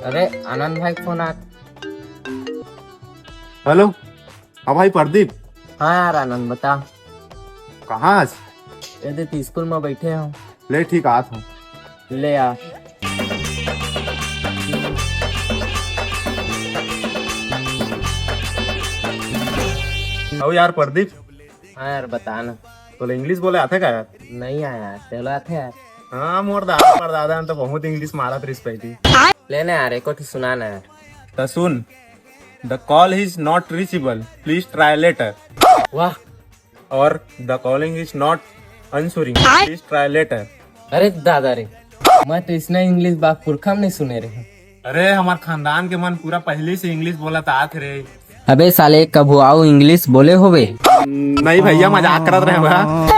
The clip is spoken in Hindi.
अरे आनंद भाई फोन आ। हेलो। हाँ भाई प्रदीप। हाँ यार आनंद बता। कहाँ आज? ये तो स्कूल में बैठे हो। ले ठीक आत हूँ। ले यार। ओ यार प्रदीप, हाँ यार बता ना। तो इंग्लिश बोले आते का यार? नहीं आया यार, चलो आते यार। हाँ मोर दादा परदादा ने तो बहुत इंग्लिश मारत रही पहली। लेना यार, एक और सुनाना यार। तो सुन, the call is not reachable, please try later. वाह। और the calling is not answering, please try later. अरे दादा रे, मैं तो इसने इंग्लिश बात पुरखा में नहीं सुने रहे। अरे हमार खानदान के मन पूरा पहले से इंग्लिश बोला था आत रे। अबे साले कभू आओ इंग्लिश बोले होवे। नहीं भैया, मजाक करत रहे बा।